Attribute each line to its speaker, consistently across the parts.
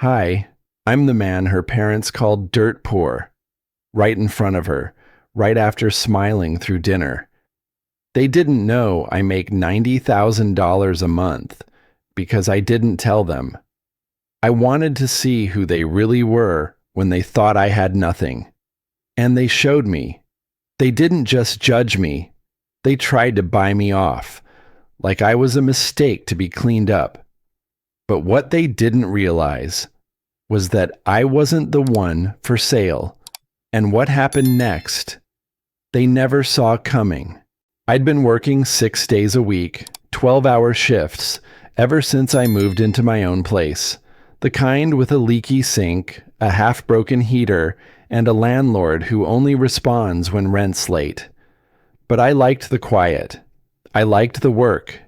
Speaker 1: Hi, I'm the man her parents called dirt poor, right in front of her, right after smiling through dinner. They didn't know I make $90,000 a month because I didn't tell them. I wanted to see who they really were when they thought I had nothing. And they showed me. They didn't just judge me, they tried to buy me off, like I was a mistake to be cleaned up. But what they didn't realize was that I wasn't the one for sale, and what happened next, they never saw coming. I'd been working 6 days a week, 12-hour shifts, ever since I moved into my own place. The kind with a leaky sink, a half-broken heater, and a landlord who only responds when rent's late. But I liked the quiet. I liked the work.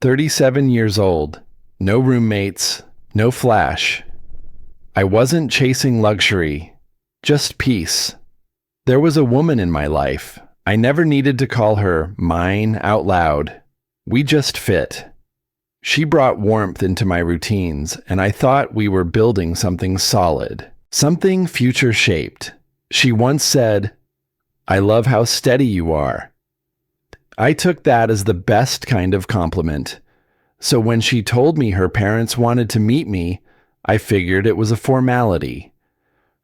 Speaker 1: 37 years old, no roommates, no flash. I wasn't chasing luxury, just peace. There was a woman in my life. I never needed to call her mine out loud. We just fit. She brought warmth into my routines, and I thought we were building something solid, something future-shaped. She once said, "I love how steady you are." I took that as the best kind of compliment. So when she told me her parents wanted to meet me, I figured it was a formality.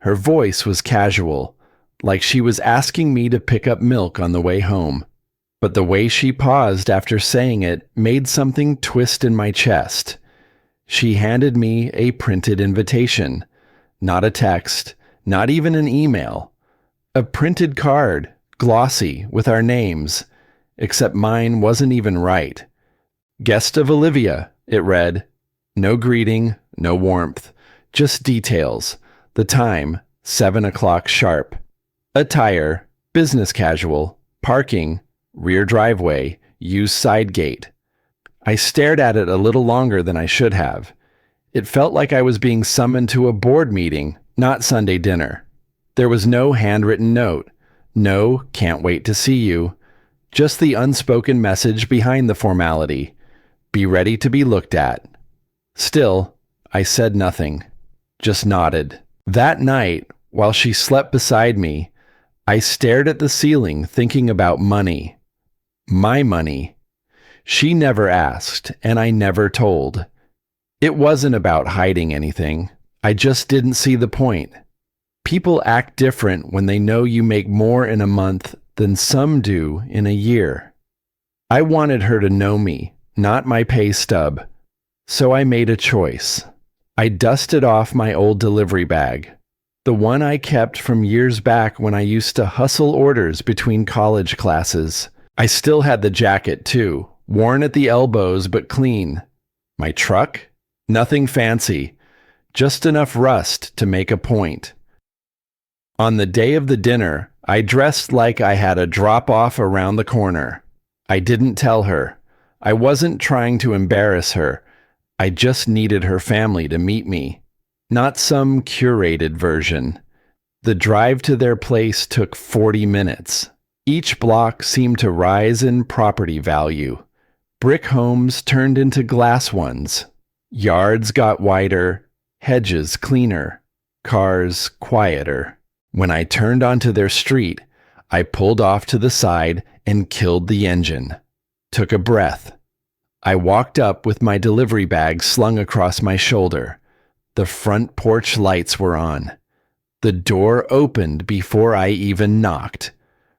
Speaker 1: Her voice was casual, like she was asking me to pick up milk on the way home. But the way she paused after saying it made something twist in my chest. She handed me a printed invitation, not a text, not even an email. A printed card, glossy, with our names, except mine wasn't even right. Guest of Olivia, it read. No greeting, no warmth, just details. The time, 7 o'clock sharp. Attire, business casual. Parking, rear driveway, use side gate. I stared at it a little longer than I should have. It felt like I was being summoned to a board meeting, not Sunday dinner. There was no handwritten note. No, can't wait to see you. Just the unspoken message behind the formality. Be ready to be looked at. Still, I said nothing, just nodded. That night, while she slept beside me, I stared at the ceiling thinking about money. My money. She never asked, and I never told. It wasn't about hiding anything. I just didn't see the point. People act different when they know you make more in a month than some do in a year. I wanted her to know me, not my pay stub. So I made a choice. I dusted off my old delivery bag, the one I kept from years back when I used to hustle orders between college classes. I still had the jacket too, worn at the elbows but clean. My truck? Nothing fancy, just enough rust to make a point. On the day of the dinner, I dressed like I had a drop-off around the corner. I didn't tell her. I wasn't trying to embarrass her. I just needed her family to meet me, not some curated version. The drive to their place took 40 minutes. Each block seemed to rise in property value. Brick homes turned into glass ones. Yards got wider, hedges cleaner, cars quieter. When I turned onto their street, I pulled off to the side and killed the engine. Took a breath. I walked up with my delivery bag slung across my shoulder. The front porch lights were on. The door opened before I even knocked.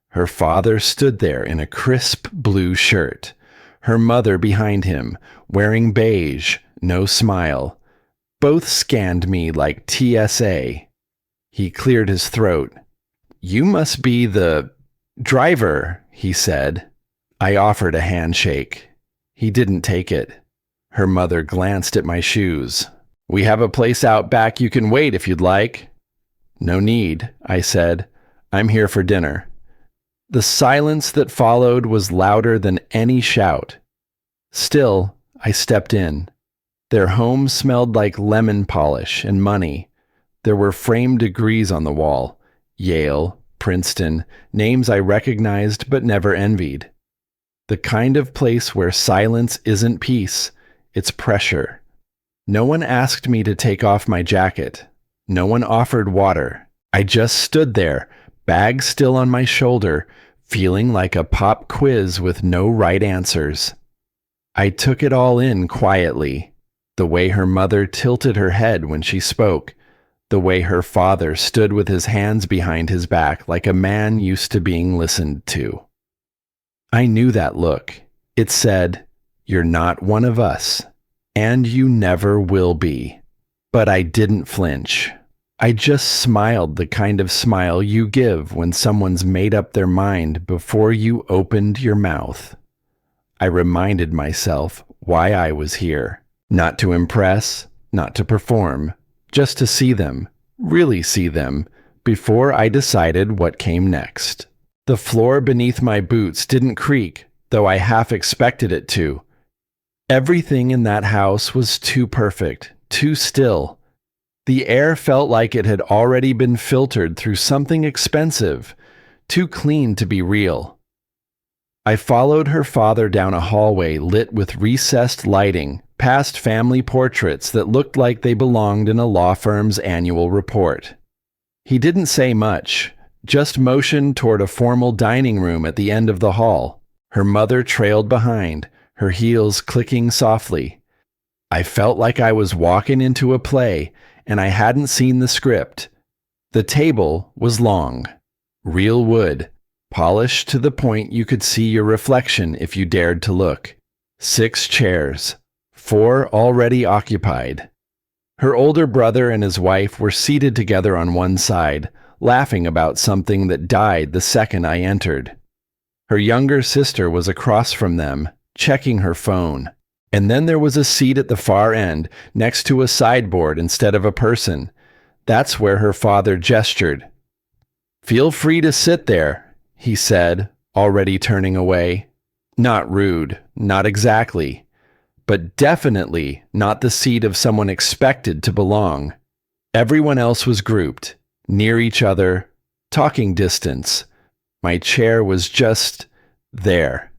Speaker 1: Her father stood there in a crisp blue shirt. Her mother behind him, wearing beige, no smile. Both scanned me like TSA. He cleared his throat. "You must be the driver," he said. I offered a handshake. He didn't take it. Her mother glanced at my shoes. "We have a place out back you can wait if you'd like." "No need," I said. "I'm here for dinner." The silence that followed was louder than any shout. Still, I stepped in. Their home smelled like lemon polish and money. There were framed degrees on the wall. Yale, Princeton, names I recognized but never envied. The kind of place where silence isn't peace, it's pressure. No one asked me to take off my jacket. No one offered water. I just stood there, bag still on my shoulder, feeling like a pop quiz with no right answers. I took it all in quietly. The way her mother tilted her head when she spoke. The way her father stood with his hands behind his back like a man used to being listened to. I knew that look. It said, "You're not one of us, and you never will be." But I didn't flinch. I just smiled, the kind of smile you give when someone's made up their mind before you opened your mouth. I reminded myself why I was here. Not to impress, not to perform, just to see them, really see them, before I decided what came next. The floor beneath my boots didn't creak, though I half expected it to. Everything in that house was too perfect, too still. The air felt like it had already been filtered through something expensive, too clean to be real. I followed her father down a hallway lit with recessed lighting, past family portraits that looked like they belonged in a law firm's annual report. He didn't say much, just motioned toward a formal dining room at the end of the hall. Her mother trailed behind, her heels clicking softly. I felt like I was walking into a play, and I hadn't seen the script. The table was long, real wood, polished to the point you could see your reflection if you dared to look. 6 chairs, 4 already occupied. Her older brother and his wife were seated together on one side, laughing about something that died the second I entered. Her younger sister was across from them, checking her phone. And then there was a seat at the far end, next to a sideboard instead of a person. That's where her father gestured. "Feel free to sit there," he said, already turning away. Not rude, not exactly, but definitely not the seat of someone expected to belong. Everyone else was grouped, near each other, talking distance. My chair was just there.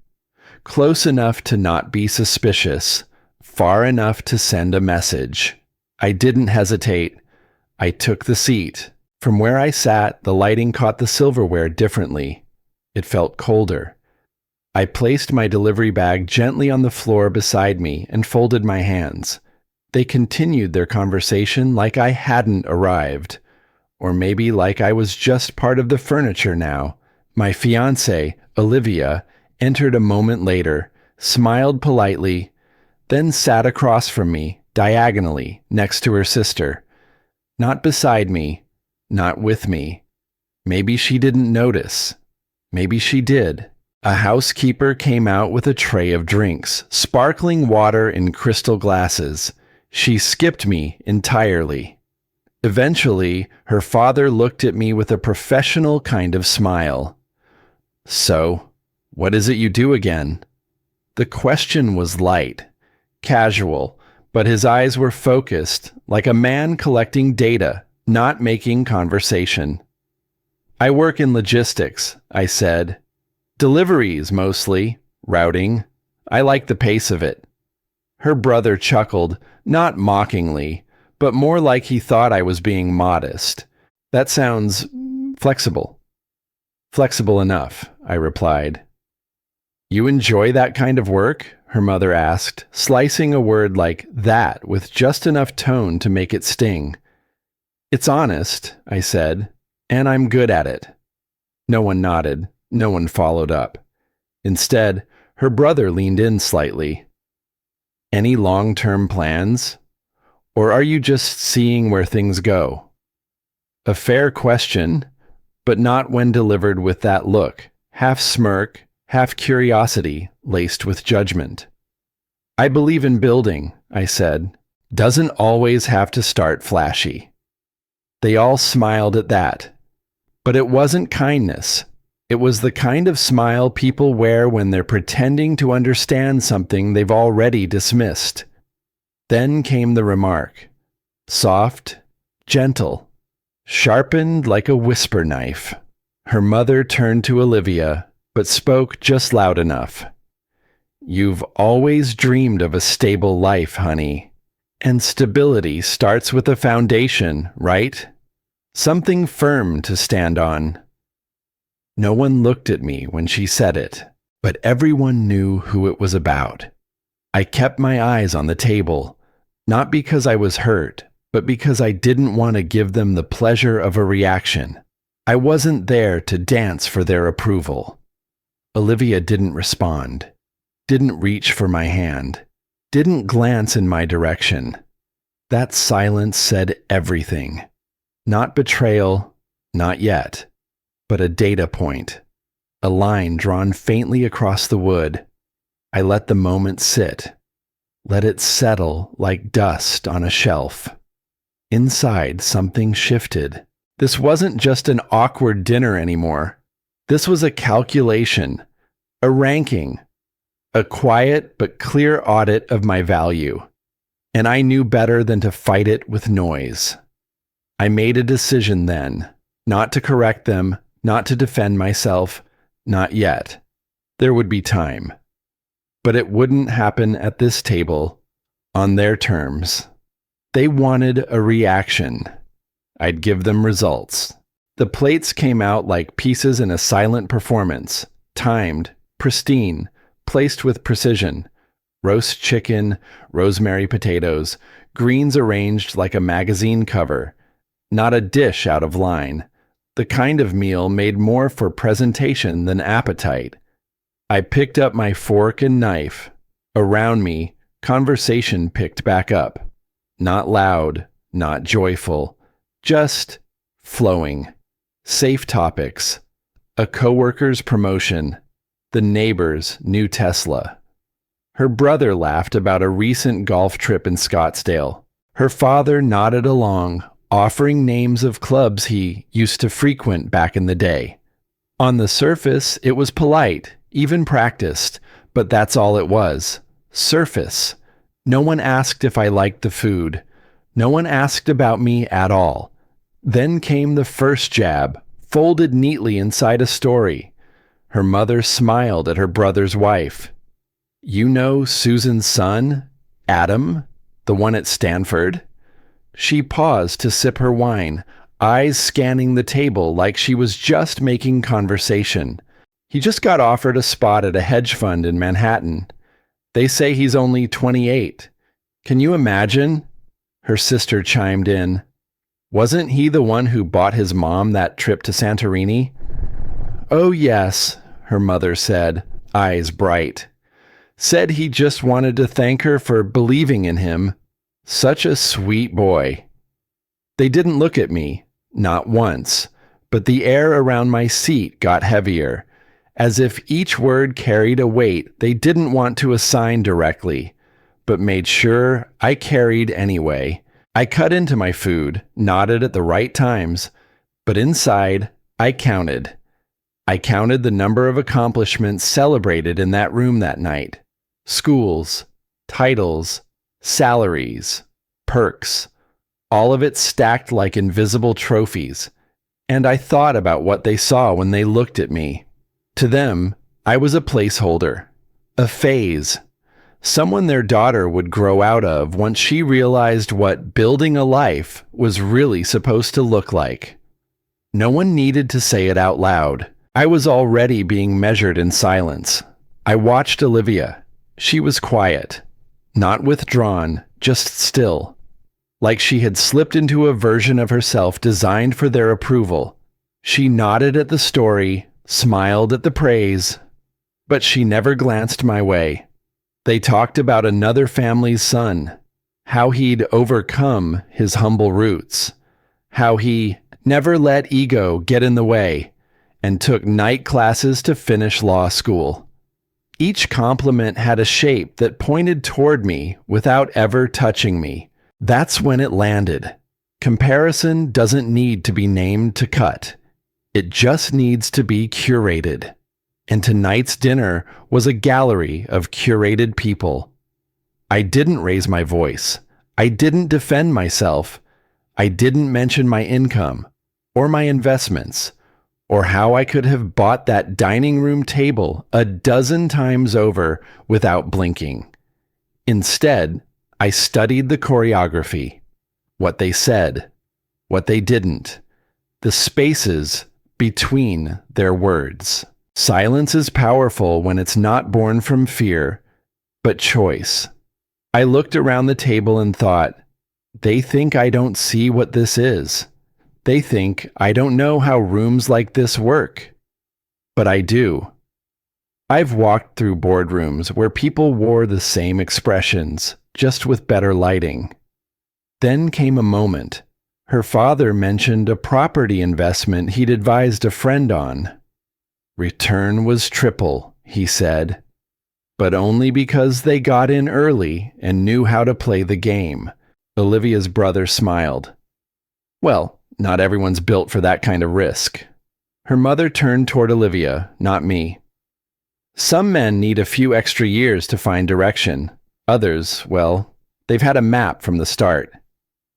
Speaker 1: Close enough to not be suspicious, far enough to send a message. I didn't hesitate. I took the seat. From where I sat, the lighting caught the silverware differently. It felt colder. I placed my delivery bag gently on the floor beside me and folded my hands. They continued their conversation like I hadn't arrived. Or maybe like I was just part of the furniture now. My fiancée, Olivia, entered a moment later, smiled politely, then sat across from me, diagonally, next to her sister. Not beside me, not with me. Maybe she didn't notice. Maybe she did. A housekeeper came out with a tray of drinks, sparkling water in crystal glasses. She skipped me entirely. Eventually, her father looked at me with a professional kind of smile. "So, what is it you do again?" The question was light, casual, but his eyes were focused, like a man collecting data, not making conversation. "I work in logistics," I said. "Deliveries, mostly. Routing. I like the pace of it." Her brother chuckled, not mockingly, but more like he thought I was being modest. "That sounds flexible." "Flexible enough," I replied. "You enjoy that kind of work?" her mother asked, slicing a word like that with just enough tone to make it sting. "It's honest," I said, "and I'm good at it." No one nodded. No one followed up. Instead, her brother leaned in slightly. "Any long-term plans? Or are you just seeing where things go?" A fair question, but not when delivered with that look, half smirk, half curiosity, laced with judgment. "I believe in building," I said. "Doesn't always have to start flashy." They all smiled at that. But it wasn't kindness. It was the kind of smile people wear when they're pretending to understand something they've already dismissed. Then came the remark. Soft, gentle, sharpened like a whisper knife. Her mother turned to Olivia, but spoke just loud enough. "You've always dreamed of a stable life, honey, And stability starts with a foundation, right? Something firm to stand on. No one looked at me when she said it, but everyone knew who it was about. I kept my eyes on the table, not because I was hurt, but because I didn't want to give them the pleasure of a reaction. I wasn't there to dance for their approval. Olivia didn't respond, didn't reach for my hand, didn't glance in my direction. That silence said everything. Not betrayal, not yet, but a data point, a line drawn faintly across the wood. I let the moment sit, let it settle like dust on a shelf. Inside, something shifted. This wasn't just an awkward dinner anymore. This was a calculation, a ranking, a quiet but clear audit of my value. And I knew better than to fight it with noise. I made a decision then, not to correct them, not to defend myself, not yet. There would be time. But it wouldn't happen at this table, on their terms. They wanted a reaction. I'd give them results. The plates came out like pieces in a silent performance, timed, pristine, placed with precision. Roast chicken, rosemary potatoes, greens arranged like a magazine cover. Not a dish out of line. The kind of meal made more for presentation than appetite. I picked up my fork and knife. Around me, conversation picked back up. Not loud, not joyful, just flowing. Safe topics. A coworker's promotion. The neighbor's new Tesla. Her brother laughed about a recent golf trip in Scottsdale. Her father nodded along, offering names of clubs he used to frequent back in the day. On the surface, it was polite, even practiced, but that's all it was. Surface. No one asked if I liked the food. No one asked about me at all. Then came the first jab, folded neatly inside a story. Her mother smiled at her brother's wife. You know Susan's son, Adam, the one at Stanford? She paused to sip her wine, eyes scanning the table like she was just making conversation. He just got offered a spot at a hedge fund in Manhattan. They say he's only 28. Can you imagine? Her sister chimed in. Wasn't he the one who bought his mom that trip to Santorini? Oh yes, her mother said, eyes bright. Said he just wanted to thank her for believing in him. Such a sweet boy. They didn't look at me, not once, but the air around my seat got heavier, as if each word carried a weight they didn't want to assign directly, but made sure I carried anyway. I cut into my food, nodded at the right times, but inside, I counted. I counted the number of accomplishments celebrated in that room that night. Schools, titles, salaries, perks, all of it stacked like invisible trophies. And I thought about what they saw when they looked at me. To them, I was a placeholder, a phase, someone their daughter would grow out of once she realized what building a life was really supposed to look like. No one needed to say it out loud. I was already being measured in silence. I watched Olivia. She was quiet, not withdrawn, just still, like she had slipped into a version of herself designed for their approval. She nodded at the story, smiled at the praise, but she never glanced my way. They talked about another family's son, how he'd overcome his humble roots, how he never let ego get in the way, and took night classes to finish law school. Each compliment had a shape that pointed toward me without ever touching me. That's when it landed. Comparison doesn't need to be named to cut. It just needs to be curated. And tonight's dinner was a gallery of curated people. I didn't raise my voice. I didn't defend myself. I didn't mention my income, or my investments, or how I could have bought that dining room table a dozen times over without blinking. Instead, I studied the choreography, what they said, what they didn't, the spaces between their words. Silence is powerful when it's not born from fear, but choice. I looked around the table and thought, they think I don't see what this is. They think I don't know how rooms like this work. But I do. I've walked through boardrooms where people wore the same expressions, just with better lighting. Then came a moment. Her father mentioned a property investment he'd advised a friend on. Return was triple, he said, but only because they got in early and knew how to play the game. Olivia's brother smiled. Well, not everyone's built for that kind of risk. Her mother turned toward Olivia, not me. Some men need a few extra years to find direction. Others, well, they've had a map from the start.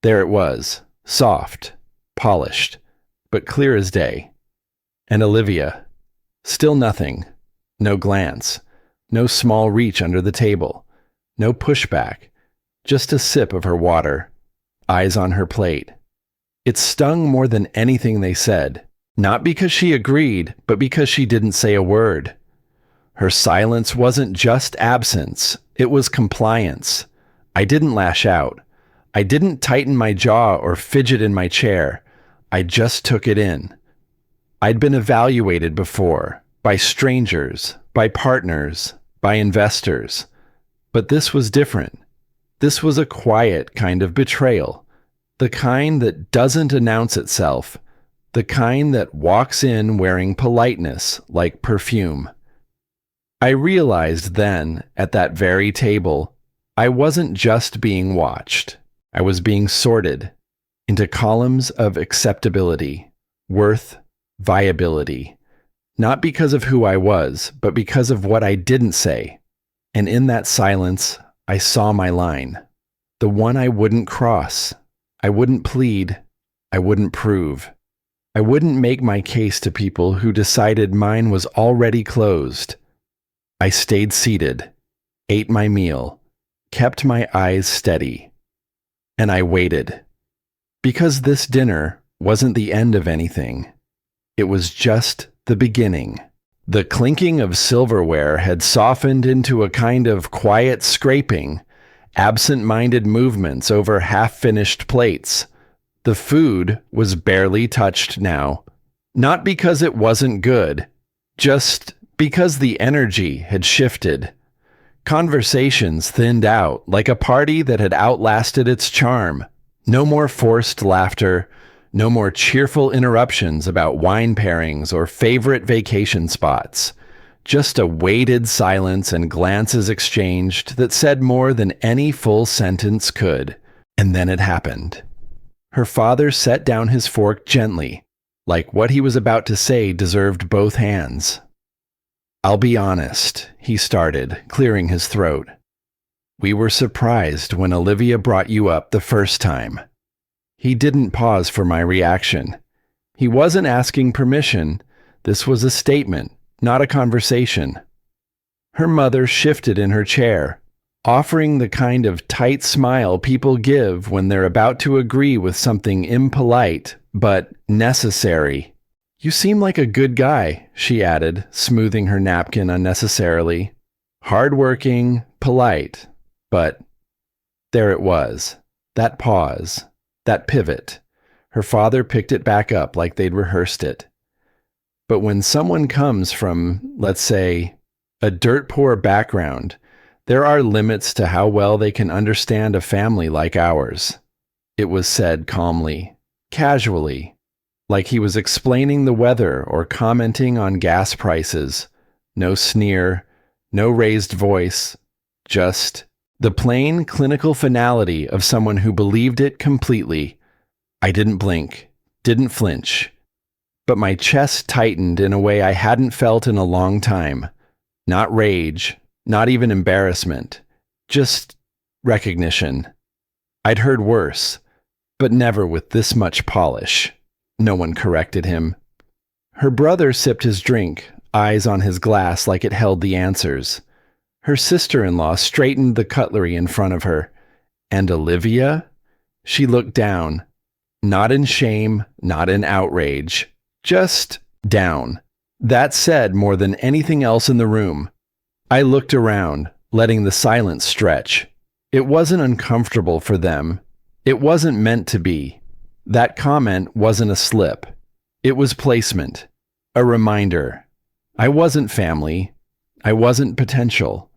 Speaker 1: There it was, soft, polished, but clear as day. And Olivia, still nothing. No glance, no small reach under the table, no pushback, just a sip of her water, eyes on her plate. It stung more than anything they said, not because she agreed, but because she didn't say a word. Her silence wasn't just absence, it was compliance. I didn't lash out. I didn't tighten my jaw or fidget in my chair. I just took it in. I'd been evaluated before, by strangers, by partners, by investors. But this was different. This was a quiet kind of betrayal. The kind that doesn't announce itself. The kind that walks in wearing politeness like perfume. I realized then, at that very table, I wasn't just being watched. I was being sorted into columns of acceptability, worth, viability. Not because of who I was, but because of what I didn't say. And in that silence, I saw my line. The one I wouldn't cross. I wouldn't plead. I wouldn't prove. I wouldn't make my case to people who decided mine was already closed. I stayed seated, ate my meal, kept my eyes steady. And I waited. Because this dinner wasn't the end of anything. It was just the beginning. The clinking of silverware had softened into a kind of quiet scraping, absent-minded movements over half-finished plates. The food was barely touched now. Not because it wasn't good, just because the energy had shifted. Conversations thinned out like a party that had outlasted its charm. No more forced laughter, no more cheerful interruptions about wine pairings or favorite vacation spots. Just a weighted silence and glances exchanged that said more than any full sentence could. And then it happened. Her father set down his fork gently, like what he was about to say deserved both hands. I'll be honest, he started, clearing his throat. We were surprised when Olivia brought you up the first time. He didn't pause for my reaction. He wasn't asking permission. This was a statement, not a conversation. Her mother shifted in her chair, offering the kind of tight smile people give when they're about to agree with something impolite, but necessary. You seem like a good guy, she added, smoothing her napkin unnecessarily. Hardworking, polite, but there it was, that pause, that pivot. Her father picked it back up like they'd rehearsed it. But when someone comes from, let's say, a dirt-poor background, there are limits to how well they can understand a family like ours. It was said calmly, casually, like he was explaining the weather or commenting on gas prices. No sneer, no raised voice, just the plain clinical finality of someone who believed it completely. I didn't blink, didn't flinch, but my chest tightened in a way I hadn't felt in a long time. Not rage, not even embarrassment, just recognition. I'd heard worse, but never with this much polish. No one corrected him. Her brother sipped his drink, eyes on his glass like it held the answers. Her sister-in-law straightened the cutlery in front of her, And Olivia? She looked down, not in shame, not in outrage, just down. That said more than anything else in the room. I looked around, letting the silence stretch. It wasn't uncomfortable for them. It wasn't meant to be. That comment wasn't a slip. It was placement, a reminder. I wasn't family. I wasn't potential.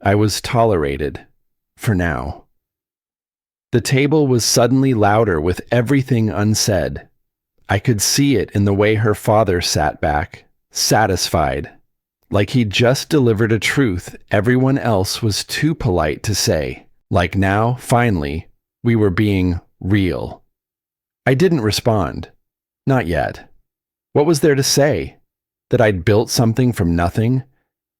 Speaker 1: I was tolerated, for now. The table was suddenly louder with everything unsaid. I could see it in the way her father sat back, satisfied, like he'd just delivered a truth everyone else was too polite to say. Like now, finally, we were being real. I didn't respond. Not yet. What was there to say? That I'd built something from nothing?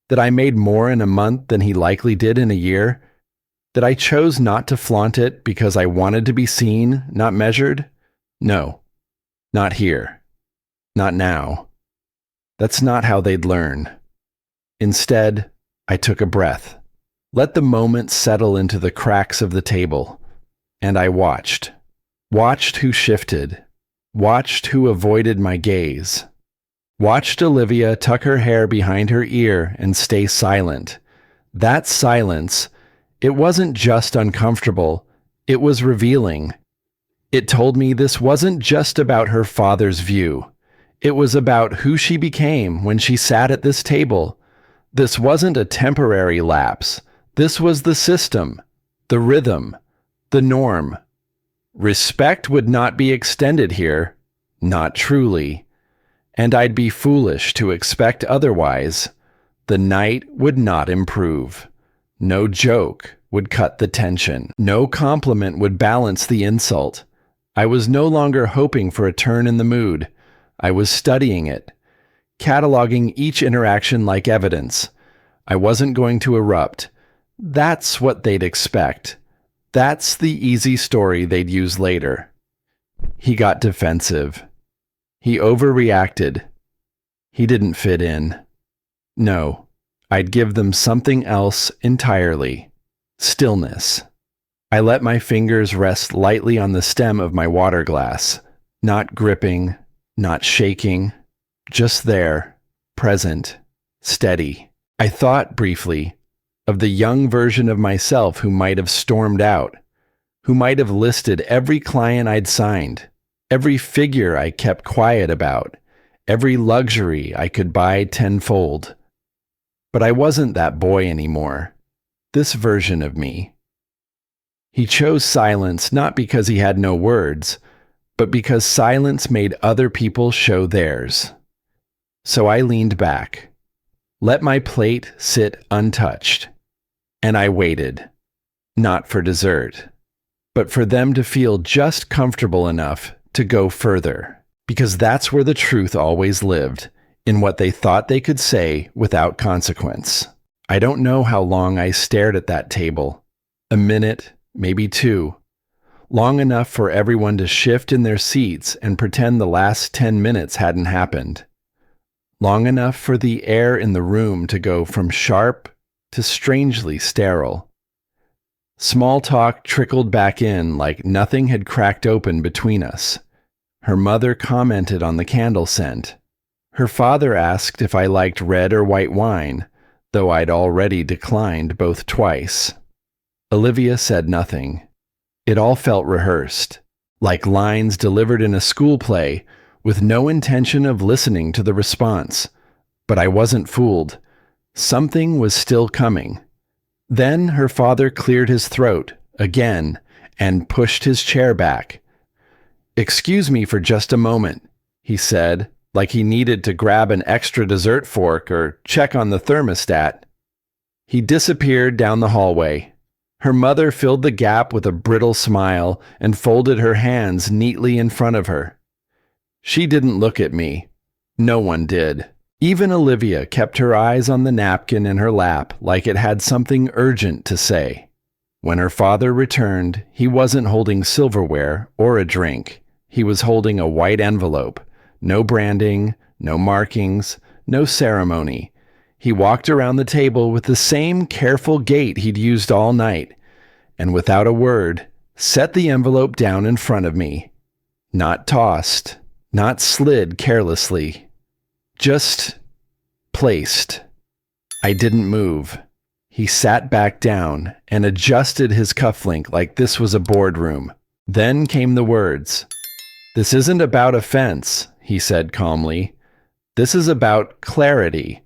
Speaker 1: That I made more in a month than he likely did in a year? That I chose not to flaunt it because I wanted to be seen, not measured? No. Not here. Not now. That's not how they'd learn. Instead, I took a breath, let the moment settle into the cracks of the table, and I watched. Watched who shifted. Watched who avoided my gaze. Watched Olivia tuck her hair behind her ear and stay silent. That silence, it wasn't just uncomfortable, it was revealing. It told me this wasn't just about her father's view. It was about who she became when she sat at this table. This wasn't a temporary lapse. This was the system, the rhythm, the norm. Respect would not be extended here, not truly. And I'd be foolish to expect otherwise. The night would not improve. No joke would cut the tension. No compliment would balance the insult. I was no longer hoping for a turn in the mood. I was studying it, cataloging each interaction like evidence. I wasn't going to erupt. That's what they'd expect. That's the easy story they'd use later. He got defensive. He overreacted. He didn't fit in. No, I'd give them something else entirely. Stillness. I let my fingers rest lightly on the stem of my water glass, not gripping, not shaking, just there, present, steady. I thought briefly of the young version of myself who might have stormed out, who might have listed every client I'd signed, every figure I kept quiet about, every luxury I could buy tenfold. But I wasn't that boy anymore, this version of me. He chose silence not because he had no words, but because silence made other people show theirs. So I leaned back, let my plate sit untouched, and I waited, not for dessert, but for them to feel just comfortable enough to go further, because that's where the truth always lived, in what they thought they could say without consequence. I don't know how long I stared at that table, a minute, maybe two, long enough for everyone to shift in their seats and pretend the last 10 minutes hadn't happened. Long enough for the air in the room to go from sharp to strangely sterile. Small talk trickled back in like nothing had cracked open between us. Her mother commented on the candle scent. Her father asked if I liked red or white wine, though I'd already declined both twice. Olivia said nothing. It all felt rehearsed, like lines delivered in a school play, with no intention of listening to the response. But I wasn't fooled. Something was still coming. Then her father cleared his throat, again, and pushed his chair back. "Excuse me for just a moment," he said, like he needed to grab an extra dessert fork or check on the thermostat. He disappeared down the hallway. Her mother filled the gap with a brittle smile and folded her hands neatly in front of her. She didn't look at me. No one did. Even Olivia kept her eyes on the napkin in her lap like it had something urgent to say. When her father returned, he wasn't holding silverware or a drink. He was holding a white envelope. No branding, no markings, no ceremony. He walked around the table with the same careful gait he'd used all night, and without a word, set the envelope down in front of me. Not tossed, not slid carelessly, just placed. I didn't move. He sat back down and adjusted his cufflink like this was a boardroom. Then came the words. "This isn't about offense," he said calmly. "This is about clarity."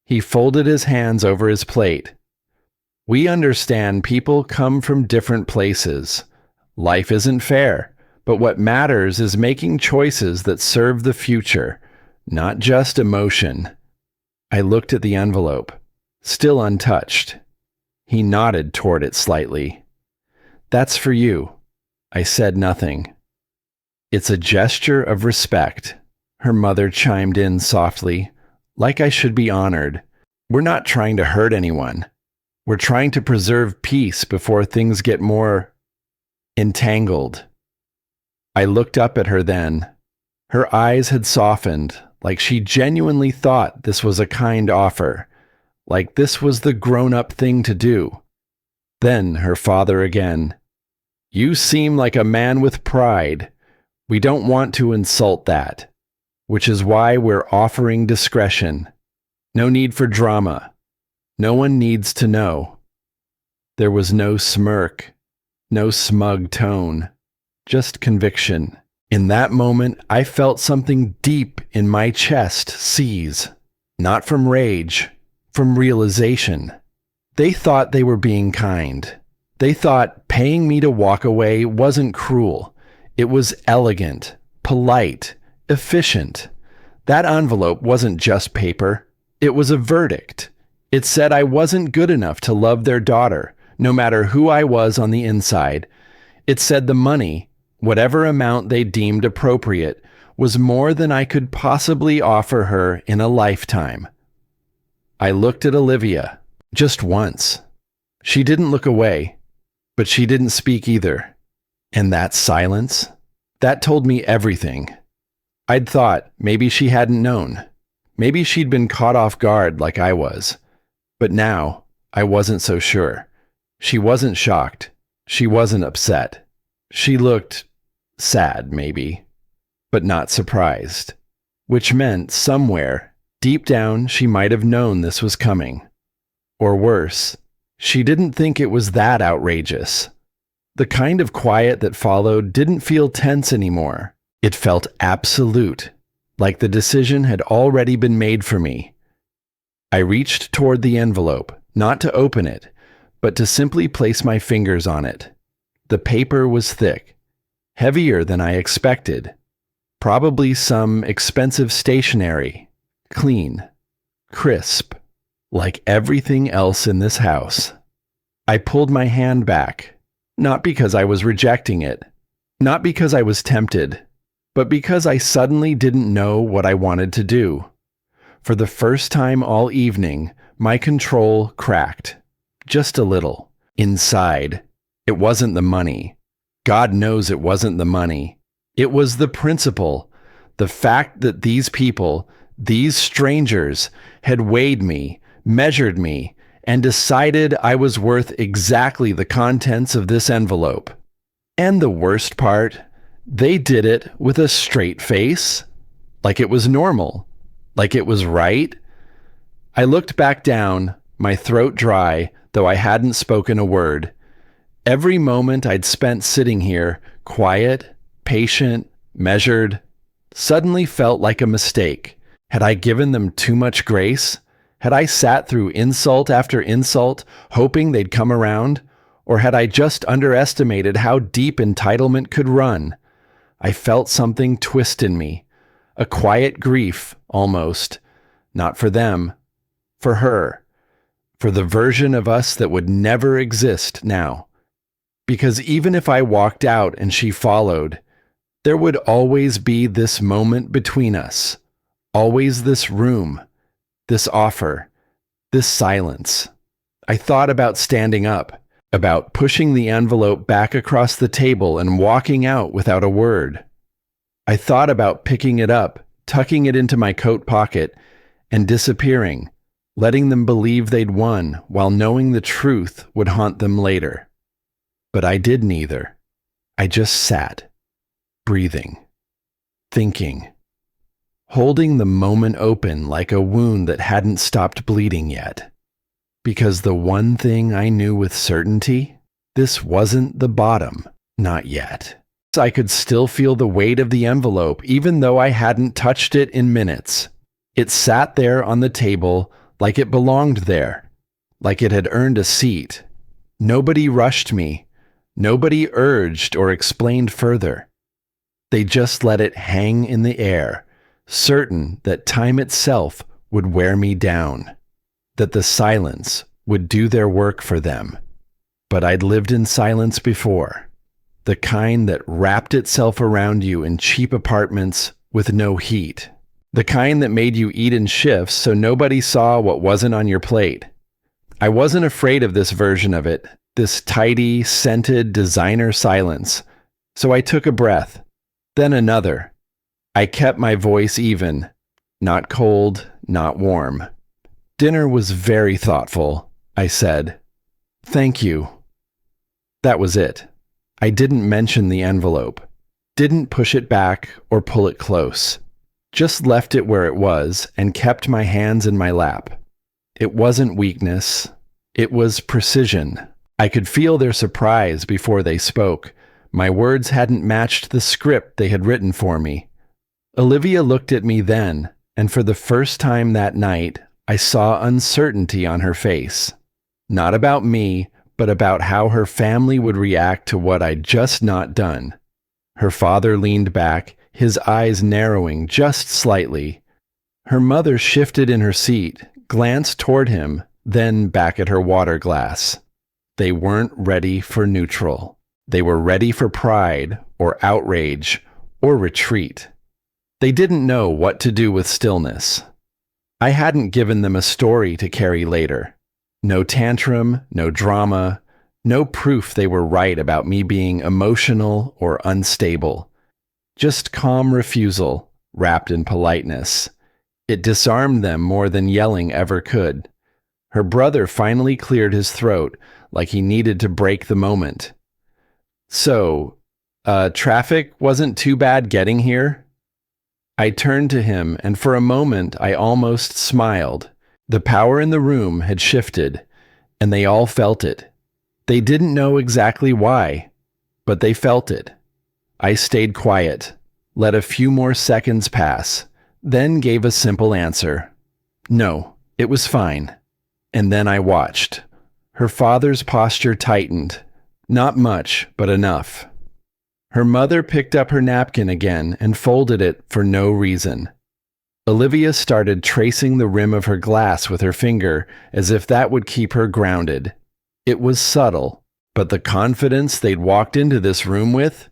Speaker 1: He folded his hands over his plate. "We understand people come from different places. Life isn't fair, but what matters is making choices that serve the future, not just emotion." I looked at the envelope, still untouched. He nodded toward it slightly. "That's for you." I said nothing. "It's a gesture of respect," her mother chimed in softly, "like I should be honored. We're not trying to hurt anyone. We're trying to preserve peace before things get more entangled." I looked up at her then. Her eyes had softened, like she genuinely thought this was a kind offer, like this was the grown-up thing to do. Then her father again. "You seem like a man with pride. We don't want to insult that, which is why we're offering discretion. No need for drama. No one needs to know." There was no smirk, no smug tone, just conviction. In that moment, I felt something deep in my chest seize, not from rage, from realization. They thought they were being kind. They thought paying me to walk away wasn't cruel. It was elegant, polite, efficient. That envelope wasn't just paper. It was a verdict. It said I wasn't good enough to love their daughter, no matter who I was on the inside. It said the money, whatever amount they deemed appropriate, was more than I could possibly offer her in a lifetime. I looked at Olivia, just once. She didn't look away, but she didn't speak either. And that silence, that told me everything. I'd thought maybe she hadn't known. Maybe she'd been caught off guard like I was. But now, I wasn't so sure. She wasn't shocked. She wasn't upset. She looked sad, maybe, but not surprised. Which meant somewhere, deep down, she might have known this was coming. Or worse, she didn't think it was that outrageous. The kind of quiet that followed didn't feel tense anymore. It felt absolute, like the decision had already been made for me. I reached toward the envelope, not to open it, but to simply place my fingers on it. The paper was thick, heavier than I expected. Probably some expensive stationery, clean, crisp, like everything else in this house. I pulled my hand back, not because I was rejecting it, not because I was tempted, but because I suddenly didn't know what I wanted to do. For the first time all evening, my control cracked, just a little. Inside, it wasn't the money. God knows it wasn't the money. It was the principle, the fact that these people, these strangers, had weighed me, measured me, and decided I was worth exactly the contents of this envelope. And the worst part, they did it with a straight face, like it was normal, like it was right. I looked back down, my throat dry, though I hadn't spoken a word. Every moment I'd spent sitting here, quiet, patient, measured, suddenly felt like a mistake. Had I given them too much grace? Had I sat through insult after insult, hoping they'd come around? Or had I just underestimated how deep entitlement could run? I felt something twist in me, a quiet grief, almost. Not for them, for her, for the version of us that would never exist now. Because even if I walked out and she followed, there would always be this moment between us, always this room, this offer, this silence. I thought about standing up, about pushing the envelope back across the table and walking out without a word. I thought about picking it up, tucking it into my coat pocket, and disappearing, letting them believe they'd won while knowing the truth would haunt them later. But I did neither. I just sat, breathing, thinking, holding the moment open like a wound that hadn't stopped bleeding yet. Because the one thing I knew with certainty, this wasn't the bottom, not yet. I could still feel the weight of the envelope even though I hadn't touched it in minutes. It sat there on the table like it belonged there, like it had earned a seat. Nobody rushed me. Nobody urged or explained further. They just let it hang in the air, certain that time itself would wear me down, that the silence would do their work for them. But I'd lived in silence before, the kind that wrapped itself around you in cheap apartments with no heat, the kind that made you eat in shifts so nobody saw what wasn't on your plate. I wasn't afraid of this version of it, this tidy, scented designer silence, so I took a breath, then another. I kept my voice even, not cold, not warm. Dinner was very thoughtful, I said. Thank you. That was it. I didn't mention the envelope, didn't push it back or pull it close, just left it where it was and kept my hands in my lap. It wasn't weakness, it was precision. I could feel their surprise before they spoke. My words hadn't matched the script they had written for me. Olivia looked at me then, and for the first time that night, I saw uncertainty on her face. Not about me, but about how her family would react to what I'd just not done. Her father leaned back, his eyes narrowing just slightly. Her mother shifted in her seat, glanced toward him, then back at her water glass. They weren't ready for neutral. They were ready for pride, or outrage, or retreat. They didn't know what to do with stillness. I hadn't given them a story to carry later. No tantrum, no drama, no proof they were right about me being emotional or unstable. Just calm refusal, wrapped in politeness. It disarmed them more than yelling ever could. Her brother finally cleared his throat, like he needed to break the moment. So, traffic wasn't too bad getting here? I turned to him, and for a moment I almost smiled. The power in the room had shifted, and they all felt it. They didn't know exactly why, but they felt it. I stayed quiet, let a few more seconds pass, then gave a simple answer. No, it was fine. And then I watched. Her father's posture tightened. Not much, but enough. Her mother picked up her napkin again and folded it for no reason. Olivia started tracing the rim of her glass with her finger as if that would keep her grounded. It was subtle, but the confidence they'd walked into this room with,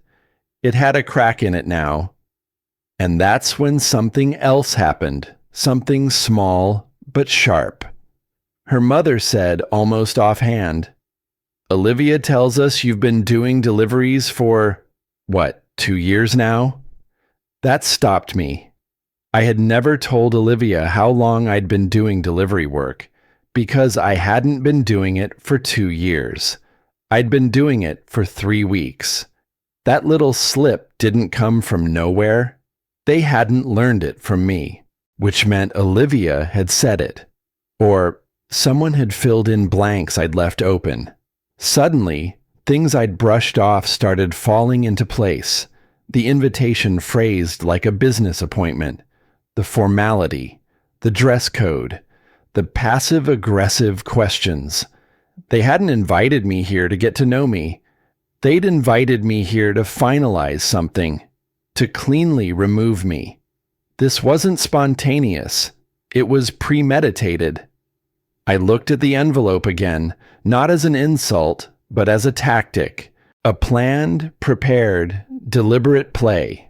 Speaker 1: it had a crack in it now. And that's when something else happened, something small but sharp. Her mother said almost offhand, "Olivia tells us you've been doing deliveries for, 2 years now?" That stopped me. I had never told Olivia how long I'd been doing delivery work, because I hadn't been doing it for 2 years. I'd been doing it for 3 weeks. That little slip didn't come from nowhere. They hadn't learned it from me, which meant Olivia had said it. Or someone had filled in blanks I'd left open. Suddenly, things I'd brushed off started falling into place. The invitation phrased like a business appointment. The formality, the dress code, the passive-aggressive questions. They hadn't invited me here to get to know me. They'd invited me here to finalize something, to cleanly remove me. This wasn't spontaneous. It was premeditated. I looked at the envelope again, not as an insult, but as a tactic, a planned, prepared, deliberate play,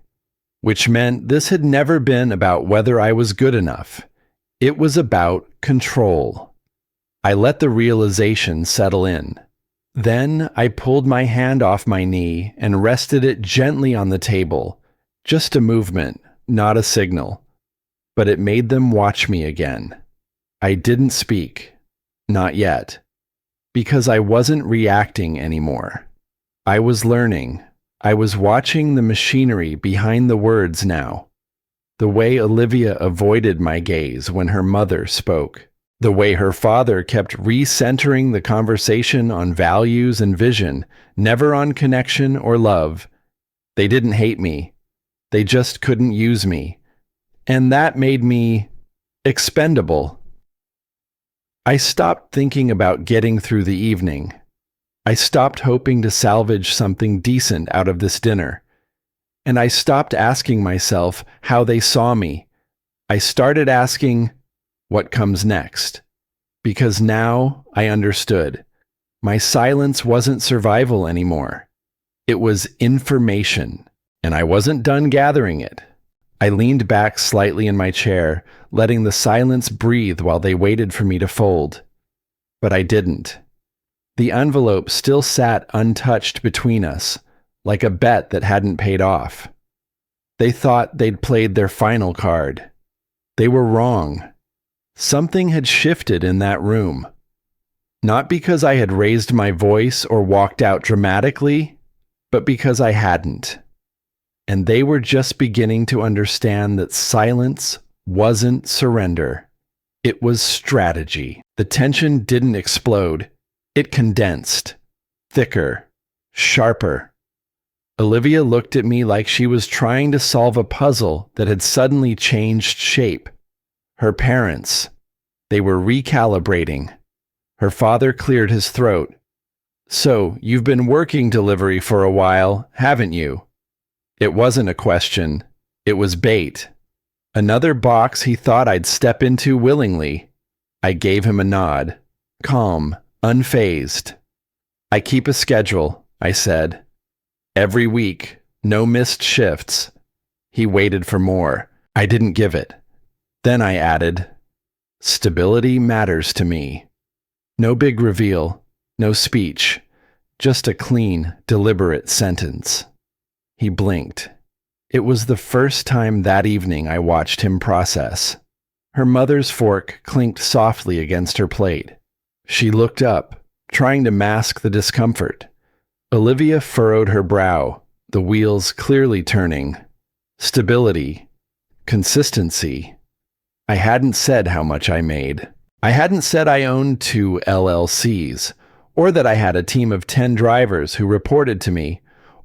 Speaker 1: which meant this had never been about whether I was good enough. It was about control. I let the realization settle in. Then I pulled my hand off my knee and rested it gently on the table. Just a movement, not a signal. But it made them watch me again. I didn't speak. Not yet. Because I wasn't reacting anymore. I was learning. I was watching the machinery behind the words now. The way Olivia avoided my gaze when her mother spoke. The way her father kept recentering the conversation on values and vision, never on connection or love. They didn't hate me. They just couldn't use me. And that made me expendable. I stopped thinking about getting through the evening. I stopped hoping to salvage something decent out of this dinner. And I stopped asking myself how they saw me. I started asking, what comes next? Because now I understood. My silence wasn't survival anymore. It was information, and I wasn't done gathering it. I leaned back slightly in my chair, letting the silence breathe while they waited for me to fold. But I didn't. The envelope still sat untouched between us, like a bet that hadn't paid off. They thought they'd played their final card. They were wrong. Something had shifted in that room. Not because I had raised my voice or walked out dramatically, but because I hadn't. And they were just beginning to understand that silence wasn't surrender. It was strategy. The tension didn't explode. It condensed. Thicker. Sharper. Olivia looked at me like she was trying to solve a puzzle that had suddenly changed shape. Her parents. They were recalibrating. Her father cleared his throat. So, you've been working delivery for a while, haven't you? It wasn't a question. It was bait. Another box he thought I'd step into willingly. I gave him a nod. Calm, unfazed. I keep a schedule, I said. Every week, no missed shifts. He waited for more. I didn't give it. Then I added, stability matters to me. No big reveal, no speech, just a clean, deliberate sentence. He blinked. It was the first time that evening I watched him process. Her mother's fork clinked softly against her plate. She looked up, trying to mask the discomfort. Olivia furrowed her brow, the wheels clearly turning. Stability. Consistency. I hadn't said how much I made. I hadn't said I owned 2 LLCs, or that I had a team of 10 drivers who reported to me,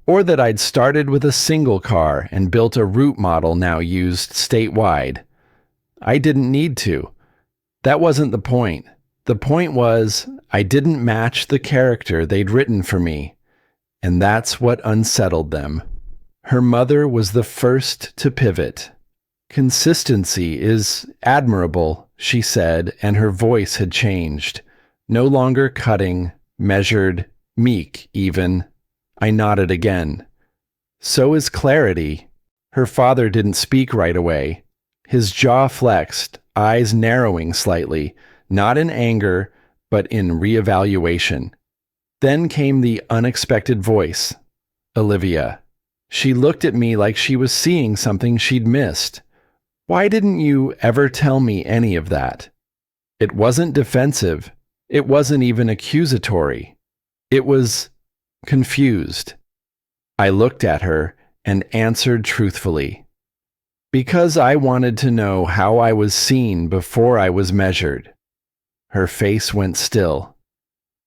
Speaker 1: or that I'd started with a single car and built a route model now used statewide. I didn't need to. That wasn't the point. The point was, I didn't match the character they'd written for me. And that's what unsettled them. Her mother was the first to pivot. Consistency is admirable, she said, and her voice had changed. No longer cutting, measured, meek even. I nodded again. So is clarity. Her father didn't speak right away. His jaw flexed, eyes narrowing slightly, not in anger, but in reevaluation. Then came the unexpected voice. Olivia. She looked at me like she was seeing something she'd missed. Why didn't you ever tell me any of that? It wasn't defensive. It wasn't even accusatory. It was confused. I looked at her and answered truthfully. Because I wanted to know how I was seen before I was measured. Her face went still.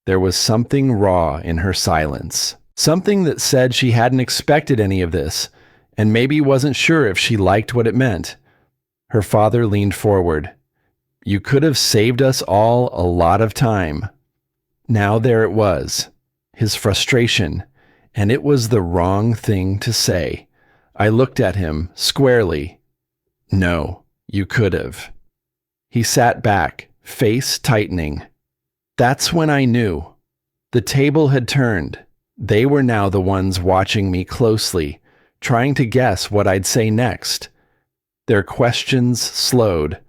Speaker 1: There was something raw in her silence. Something that said she hadn't expected any of this, and maybe wasn't sure if she liked what it meant. Her father leaned forward. You could have saved us all a lot of time. Now there it was. His frustration, and it was the wrong thing to say. I looked at him squarely. No, you could have. He sat back, face tightening. That's when I knew. The table had turned. They were now the ones watching me closely, trying to guess what I'd say next. Their questions slowed,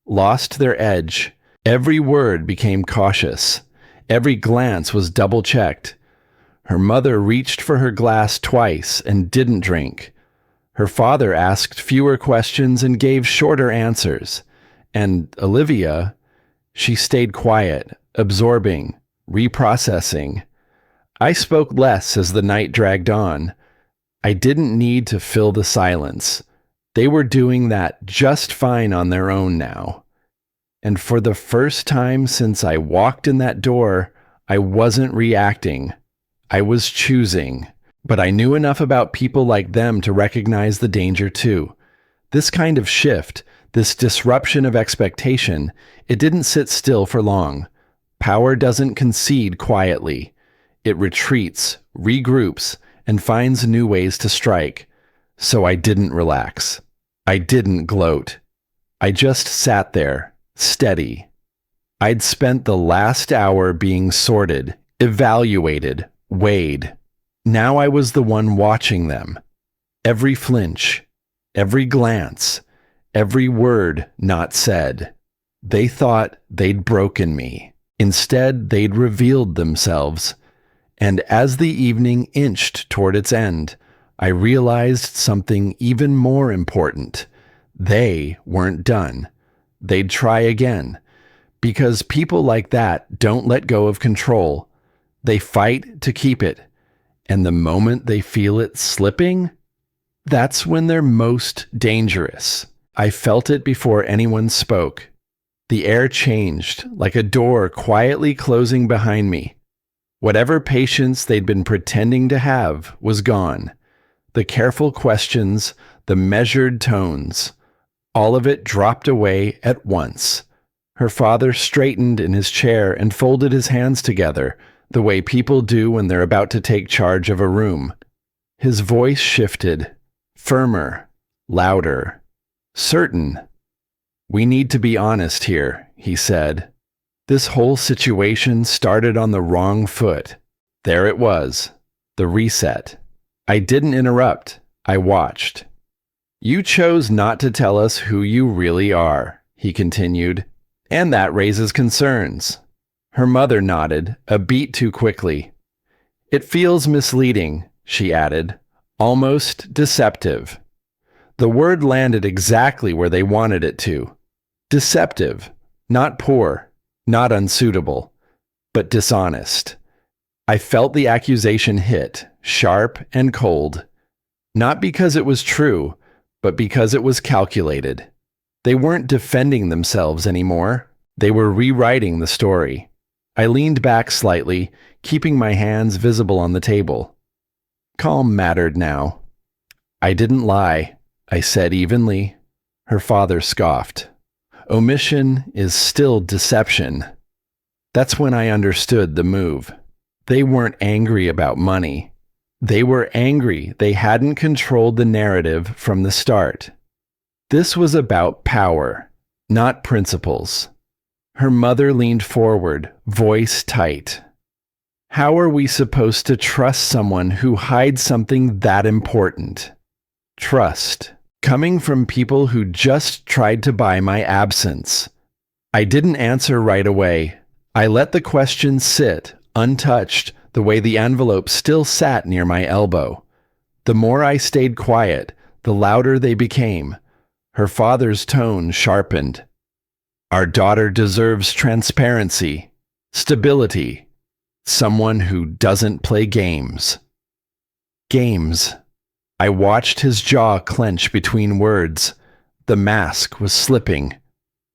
Speaker 1: lost their edge. Every word became cautious. Every glance was double-checked. Her mother reached for her glass twice and didn't drink. Her father asked fewer questions and gave shorter answers. And Olivia, she stayed quiet, absorbing, reprocessing. I spoke less as the night dragged on. I didn't need to fill the silence. They were doing that just fine on their own now. And for the first time since I walked in that door, I wasn't reacting. I was choosing. But I knew enough about people like them to recognize the danger too. This kind of shift, this disruption of expectation, it didn't sit still for long. Power doesn't concede quietly. It retreats, regroups, and finds new ways to strike. So I didn't relax. I didn't gloat. I just sat there, steady. I'd spent the last hour being sorted, evaluated, weighed. Now I was the one watching them. Every flinch, every glance, every word not said. They thought they'd broken me. Instead, they'd revealed themselves. And as the evening inched toward its end, I realized something even more important. They weren't done. They'd try again. Because people like that don't let go of control. They fight to keep it. And the moment they feel it slipping, that's when they're most dangerous. I felt it before anyone spoke. The air changed, like a door quietly closing behind me. Whatever patience they'd been pretending to have was gone. The careful questions, the measured tones, all of it dropped away at once. Her father straightened in his chair and folded his hands together, the way people do when they're about to take charge of a room. His voice shifted, firmer, louder, certain. "We need to be honest here," he said. This whole situation started on the wrong foot. There it was, the reset. I didn't interrupt. I watched. "You chose not to tell us who you really are," he continued, "and that raises concerns." Her mother nodded, a beat too quickly. "It feels misleading," she added, "almost deceptive." The word landed exactly where they wanted it to. Deceptive, not poor, not unsuitable, but dishonest. I felt the accusation hit, sharp and cold. Not because it was true, but because it was calculated. They weren't defending themselves anymore. They were rewriting the story. I leaned back slightly, keeping my hands visible on the table. Calm mattered now. "I didn't lie," I said evenly. Her father scoffed. "Omission is still deception." That's when I understood the move. They weren't angry about money. They were angry they hadn't controlled the narrative from the start. This was about power, not principles. Her mother leaned forward, voice tight. "How are we supposed to trust someone who hides something that important?" Trust, coming from people who just tried to buy my absence. I didn't answer right away. I let the question sit, untouched, the way the envelope still sat near my elbow. The more I stayed quiet, the louder they became. Her father's tone sharpened. "Our daughter deserves transparency, stability, someone who doesn't play games." Games. I watched his jaw clench between words. The mask was slipping,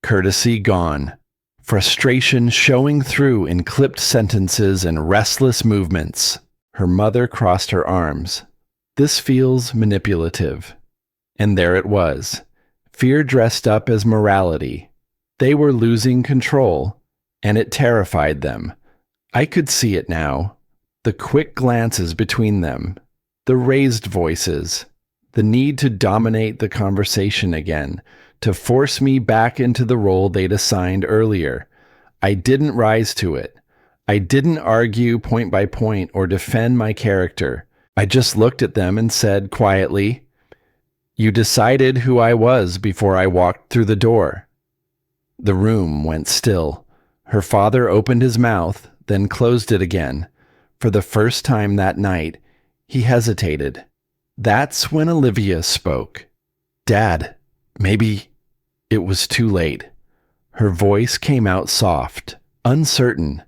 Speaker 1: courtesy gone, frustration showing through in clipped sentences and restless movements. Her mother crossed her arms. "This feels manipulative." And there it was, fear dressed up as morality. They were losing control, and it terrified them. I could see it now. The quick glances between them, the raised voices, the need to dominate the conversation again, to force me back into the role they'd assigned earlier. I didn't rise to it. I didn't argue point by point or defend my character. I just looked at them and said quietly, "You decided who I was before I walked through the door." The room went still. Her father opened his mouth, then closed it again. For the first time that night, he hesitated. That's when Olivia spoke. "Dad, maybe..." It was too late. Her voice came out soft, uncertain.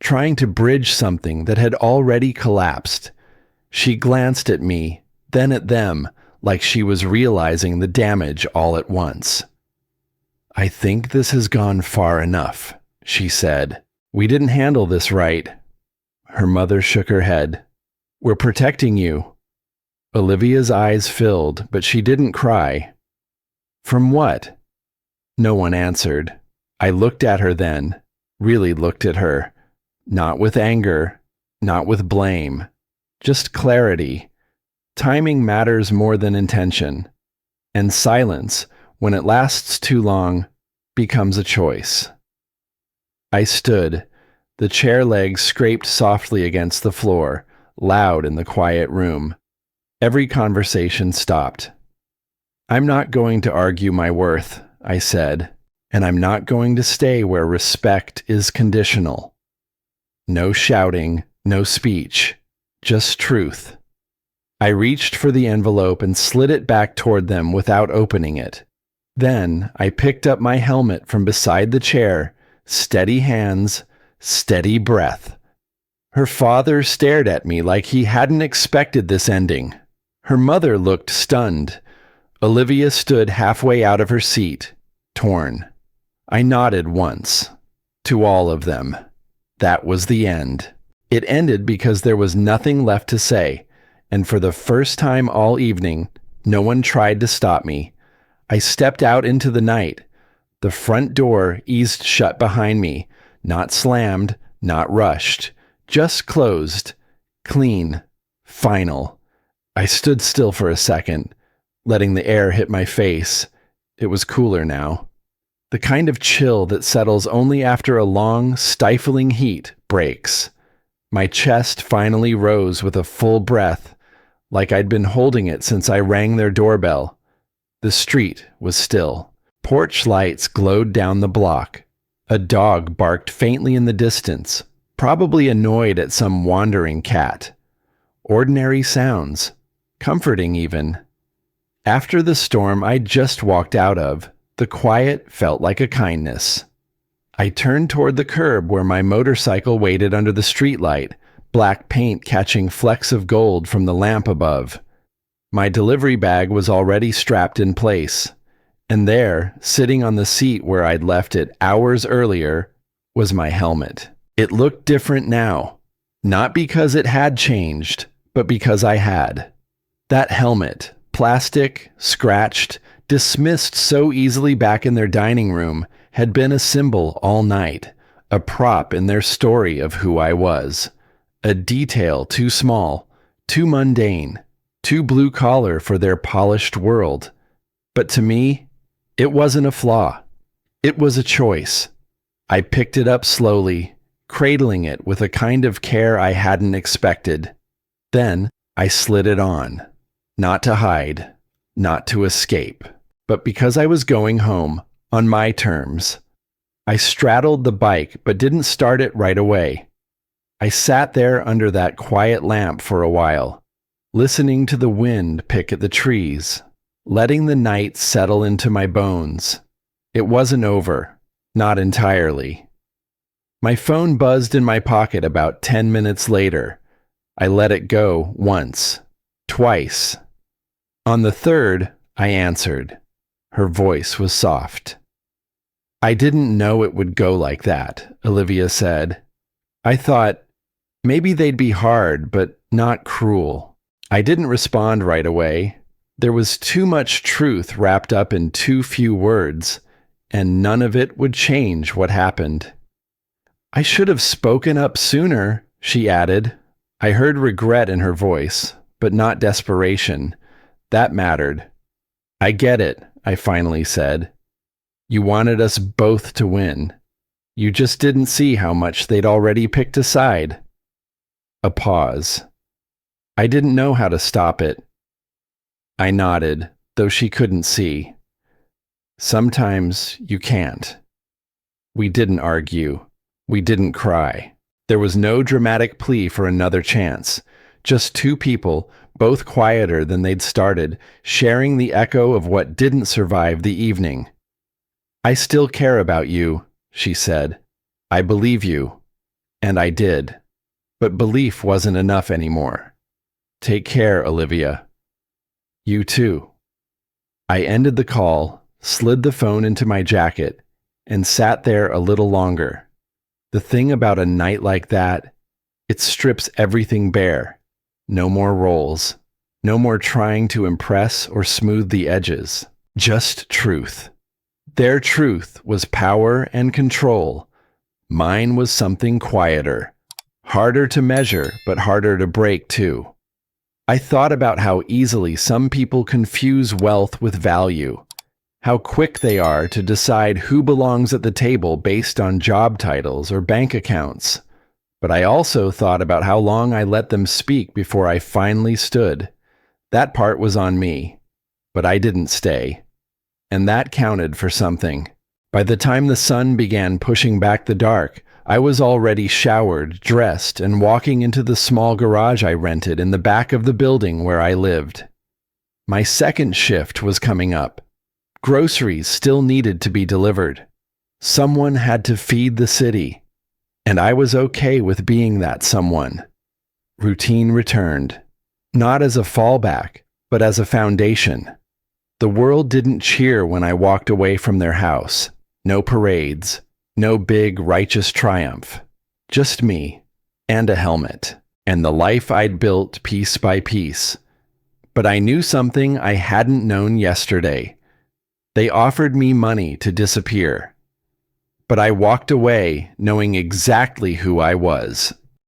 Speaker 1: trying to bridge something that had already collapsed. She glanced at me, then at them, like she was realizing the damage all at once. "I think this has gone far enough," she said. "We didn't handle this right." Her mother shook her head. "We're protecting you." Olivia's eyes filled, but she didn't cry. "From what?" No one answered. I looked at her then, really looked at her. Not with anger, not with blame, just clarity. Timing matters more than intention. And silence, when it lasts too long, becomes a choice. I stood. The chair legs scraped softly against the floor, loud in the quiet room. Every conversation stopped. "I'm not going to argue my worth," I said, "and I'm not going to stay where respect is conditional." No shouting, no speech, just truth. I reached for the envelope and slid it back toward them without opening it. Then I picked up my helmet from beside the chair, steady hands, steady breath. Her father stared at me like he hadn't expected this ending. Her mother looked stunned. Olivia stood halfway out of her seat, torn. I nodded once. To all of them. That was the end. It ended because there was nothing left to say, and for the first time all evening, no one tried to stop me. I stepped out into the night. The front door eased shut behind me, not slammed, not rushed, just closed, clean, final. I stood still for a second, letting the air hit my face. It was cooler now. The kind of chill that settles only after a long, stifling heat breaks. My chest finally rose with a full breath, like I'd been holding it since I rang their doorbell. The street was still. Porch lights glowed down the block. A dog barked faintly in the distance, probably annoyed at some wandering cat. Ordinary sounds, comforting even. After the storm I'd just walked out of, the quiet felt like a kindness. I turned toward the curb where my motorcycle waited under the streetlight, black paint catching flecks of gold from the lamp above. My delivery bag was already strapped in place, and there, sitting on the seat where I'd left it hours earlier, was my helmet. It looked different now, not because it had changed, but because I had. That helmet, plastic, scratched, dismissed so easily back in their dining room, had been a symbol all night, a prop in their story of who I was. A detail too small, too mundane, too blue-collar for their polished world. But to me, it wasn't a flaw. It was a choice. I picked it up slowly, cradling it with a kind of care I hadn't expected. Then I slid it on. Not to hide, not to escape, but because I was going home, on my terms. I straddled the bike but didn't start it right away. I sat there under that quiet lamp for a while, listening to the wind pick at the trees, letting the night settle into my bones. It wasn't over, not entirely. My phone buzzed in my pocket about 10 minutes later. I let it go once, twice. On the third, I answered. Her voice was soft. "I didn't know it would go like that," Olivia said. "I thought maybe they'd be hard, but not cruel." I didn't respond right away. There was too much truth wrapped up in too few words, and none of it would change what happened. "I should have spoken up sooner," she added. I heard regret in her voice, but not desperation. That mattered. "I get it," I finally said. "You wanted us both to win. You just didn't see how much they'd already picked a side." A pause. I didn't know how to stop it. I nodded, though she couldn't see. "Sometimes you can't." We didn't argue. We didn't cry. There was no dramatic plea for another chance. Just two people, both quieter than they'd started, sharing the echo of what didn't survive the evening. "I still care about you," she said. "I believe you. And I did. But belief wasn't enough anymore. Take care, Olivia. You too. I ended the call, slid the phone into my jacket, and sat there a little longer. The thing about a night like that, it strips everything bare. No more roles. No more trying to impress or smooth the edges. Just truth. Their truth was power and control. Mine was something quieter. Harder to measure, but harder to break too. I thought about how easily some people confuse wealth with value. How quick they are to decide who belongs at the table based on job titles or bank accounts. But I also thought about how long I let them speak before I finally stood. That part was on me. But I didn't stay. And that counted for something. By the time the sun began pushing back the dark, I was already showered, dressed, and walking into the small garage I rented in the back of the building where I lived. My second shift was coming up. Groceries still needed to be delivered. Someone had to feed the city. And I was okay with being that someone. Routine returned. Not as a fallback, but as a foundation. The world didn't cheer when I walked away from their house. No parades. No big righteous triumph. Just me. And a helmet. And the life I'd built piece by piece. But I knew something I hadn't known yesterday. They offered me money to disappear. But I walked away knowing exactly who I was.